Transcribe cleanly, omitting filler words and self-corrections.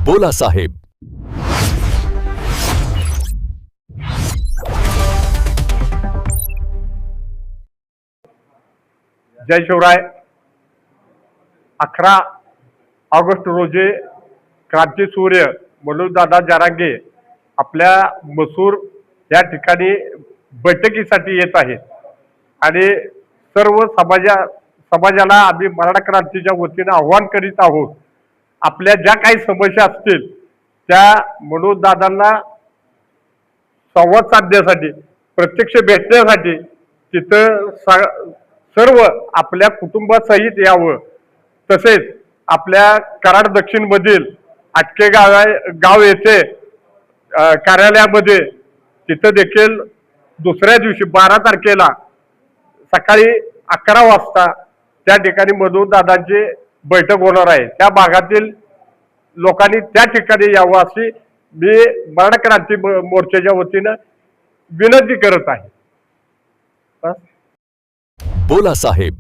बोला साहेब. जय शिवराय. 11 ऑगस्ट रोजी क्रांतीसूर्य मनोजदादा जरांगे आपल्या मसूर या ठिकाणी बैठकीसाठी येत आहेत आणि सर्व समाजाला आम्ही मराठा क्रांतीच्या वतीने आव्हान करीत आहोत. आपल्या ज्या काही समस्या असतील त्या मनोजदादांना संवाद साधण्यासाठी, प्रत्यक्ष भेटण्यासाठी तिथं सर्व आपल्या कुटुंबासहित यावं. तसेच आपल्या कराड दक्षिण मधील आटके गाव येथे कार्यालयामध्ये तिथं देखील दुसऱ्या दिवशी 12 तारखेला सकाळी 11 वाजता त्या ठिकाणी मनोजदादांची बैठक होणार आहे. त्या भागातील लोकांनी त्या ठिकाणी यावं अशी मी मराठा क्रांती मोर्चाच्या वतीनं विनंती करत आहे. बोला साहेब.